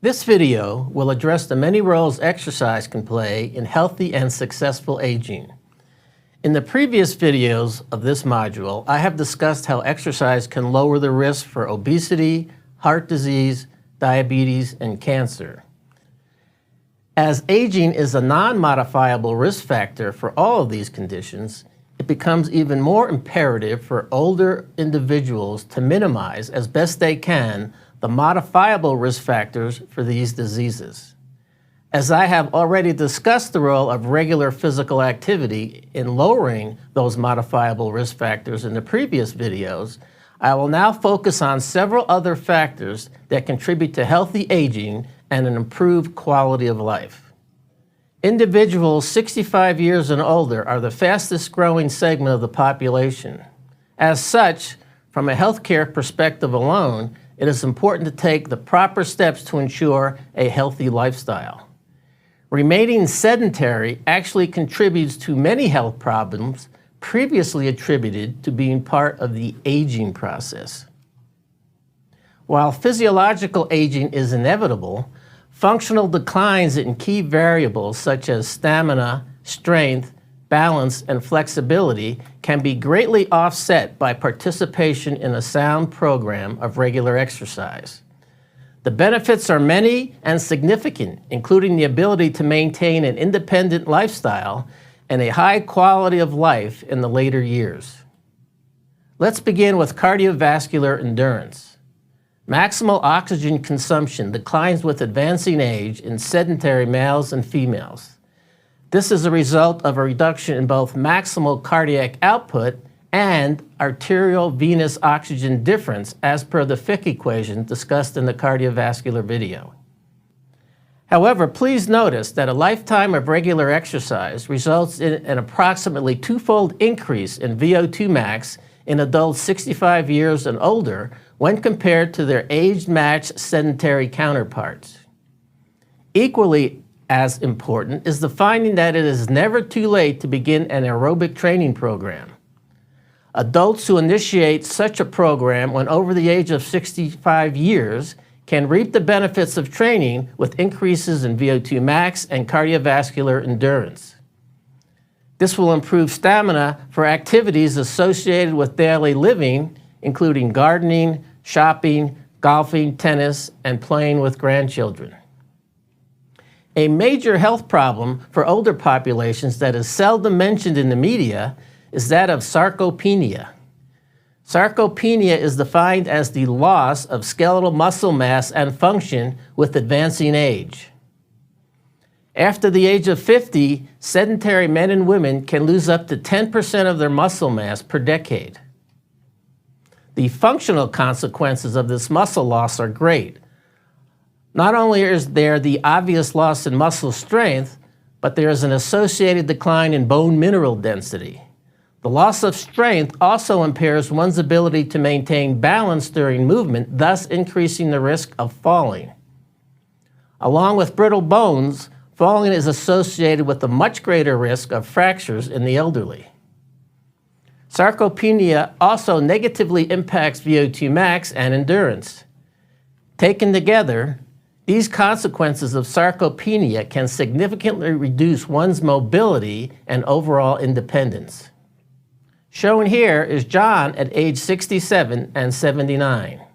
This video will address the many roles exercise can play in healthy and successful aging. In the previous videos of this module, I have discussed how exercise can lower the risk for obesity, heart disease, diabetes, and cancer. As aging is a non-modifiable risk factor for all of these conditions, it becomes even more imperative for older individuals to minimize, as best they can, the modifiable risk factors for these diseases. As I have already discussed the role of regular physical activity in lowering those modifiable risk factors in the previous videos, I will now focus on several other factors that contribute to healthy aging and an improved quality of life. Individuals 65 years and older are the fastest growing segment of the population. As such, from a healthcare perspective alone, it is important to take the proper steps to ensure a healthy lifestyle. Remaining sedentary actually contributes to many health problems previously attributed to being part of the aging process. While physiological aging is inevitable, functional declines in key variables such as stamina, strength, balance, and flexibility can be greatly offset by participation in a sound program of regular exercise. The benefits are many and significant, including the ability to maintain an independent lifestyle and a high quality of life in the later years. Let's begin with cardiovascular endurance. Maximal oxygen consumption declines with advancing age in sedentary males and females. This is a result of a reduction in both maximal cardiac output and arterial venous oxygen difference as per the Fick equation discussed in the cardiovascular video. However, please notice that a lifetime of regular exercise results in an approximately twofold increase in VO2 max in adults 65 years and older when compared to their age-matched sedentary counterparts. Equally as important is the finding that it is never too late to begin an aerobic training program. Adults who initiate such a program when over the age of 65 years can reap the benefits of training with increases in VO2 max and cardiovascular endurance. This will improve stamina for activities associated with daily living, including gardening, shopping, golfing, tennis, and playing with grandchildren. A major health problem for older populations that is seldom mentioned in the media is that of sarcopenia. Sarcopenia is defined as the loss of skeletal muscle mass and function with advancing age. After the age of 50, sedentary men and women can lose up to 10% of their muscle mass per decade. The functional consequences of this muscle loss are great. Not only is there the obvious loss in muscle strength, but there is an associated decline in bone mineral density. The loss of strength also impairs one's ability to maintain balance during movement, thus increasing the risk of falling. Along with brittle bones, falling is associated with a much greater risk of fractures in the elderly. Sarcopenia also negatively impacts VO2 max and endurance. Taken together, these consequences of sarcopenia can significantly reduce one's mobility and overall independence. Shown here is John at age 67 and 79.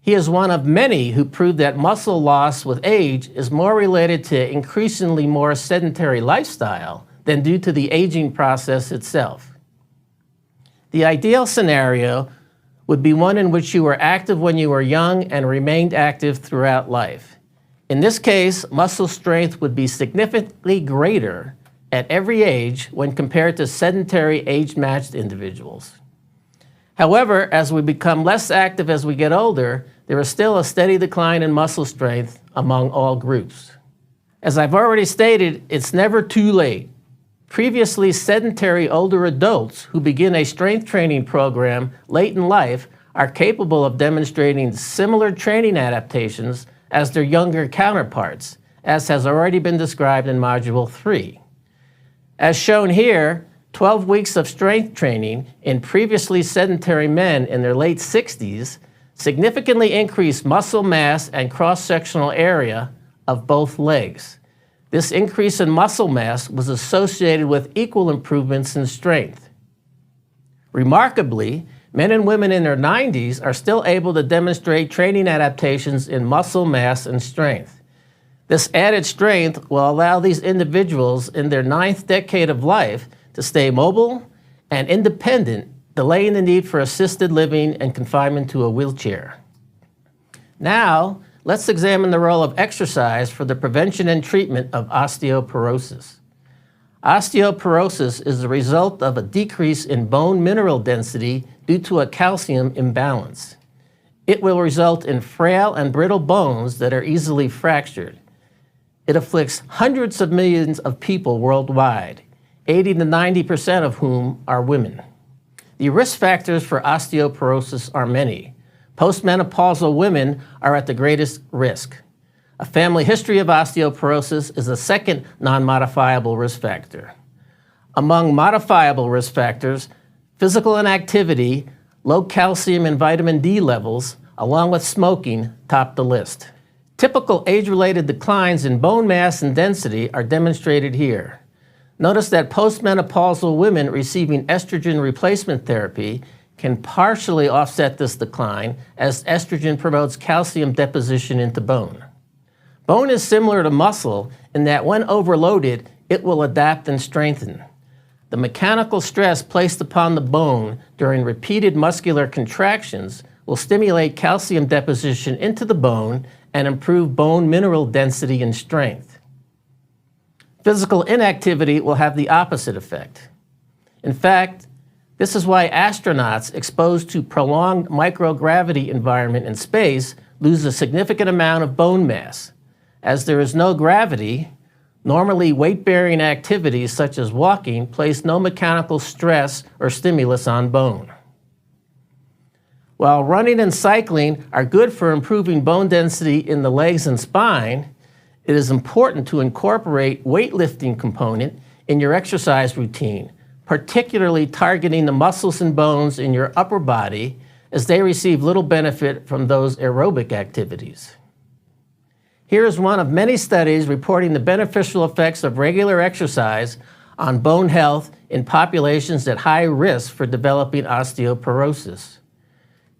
He is one of many who prove that muscle loss with age is more related to increasingly more sedentary lifestyle than due to the aging process itself. The ideal scenario would be one in which you were active when you were young and remained active throughout life. In this case, muscle strength would be significantly greater at every age when compared to sedentary age-matched individuals. However, as we become less active as we get older, there is still a steady decline in muscle strength among all groups. As I've already stated, it's never too late. Previously sedentary older adults who begin a strength training program late in life are capable of demonstrating similar training adaptations as their younger counterparts, as has already been described in Module 3. As shown here, 12 weeks of strength training in previously sedentary men in their late 60s significantly increased muscle mass and cross-sectional area of both legs. This increase in muscle mass was associated with equal improvements in strength. Remarkably, men and women in their 90s are still able to demonstrate training adaptations in muscle mass and strength. This added strength will allow these individuals in their 9th decade of life to stay mobile and independent, delaying the need for assisted living and confinement to a wheelchair. Now, let's examine the role of exercise for the prevention and treatment of osteoporosis. Osteoporosis is the result of a decrease in bone mineral density due to a calcium imbalance. It will result in frail and brittle bones that are easily fractured. It afflicts hundreds of millions of people worldwide, 80 to 90% of whom are women. The risk factors for osteoporosis are many. Postmenopausal women are at the greatest risk. A family history of osteoporosis is the second non-modifiable risk factor. Among modifiable risk factors, physical inactivity, low calcium and vitamin D levels, along with smoking, top the list. Typical age-related declines in bone mass and density are demonstrated here. Notice that postmenopausal women receiving estrogen replacement therapy can partially offset this decline, as estrogen promotes calcium deposition into bone. Bone is similar to muscle in that when overloaded, it will adapt and strengthen. The mechanical stress placed upon the bone during repeated muscular contractions will stimulate calcium deposition into the bone and improve bone mineral density and strength. Physical inactivity will have the opposite effect. In fact, this is why astronauts exposed to prolonged microgravity environment in space lose a significant amount of bone mass. As there is no gravity, normally weight-bearing activities such as walking place no mechanical stress or stimulus on bone. While running and cycling are good for improving bone density in the legs and spine, it is important to incorporate weightlifting component in your exercise routine, particularly targeting the muscles and bones in your upper body, as they receive little benefit from those aerobic activities. Here is one of many studies reporting the beneficial effects of regular exercise on bone health in populations at high risk for developing osteoporosis.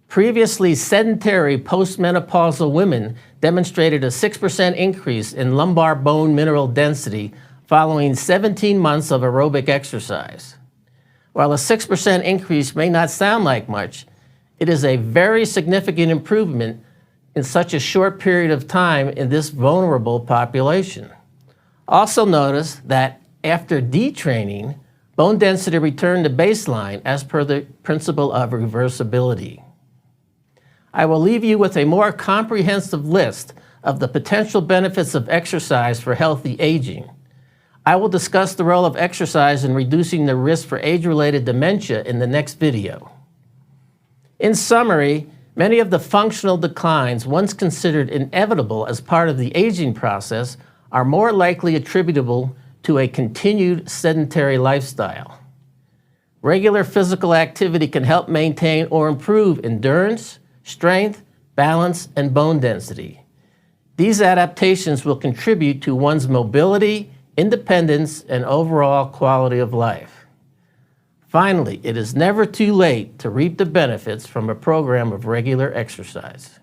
Previously sedentary postmenopausal women demonstrated a 6% increase in lumbar bone mineral density following 17 months of aerobic exercise. While a 6% increase may not sound like much, it is a very significant improvement in such a short period of time in this vulnerable population. Also notice that after detraining, bone density returned to baseline as per the principle of reversibility. I will leave you with a more comprehensive list of the potential benefits of exercise for healthy aging. I will discuss the role of exercise in reducing the risk for age-related dementia in the next video. In summary, many of the functional declines once considered inevitable as part of the aging process are more likely attributable to a continued sedentary lifestyle. Regular physical activity can help maintain or improve endurance, strength, balance, and bone density. These adaptations will contribute to one's mobility, independence, and overall quality of life. Finally, it is never too late to reap the benefits from a program of regular exercise.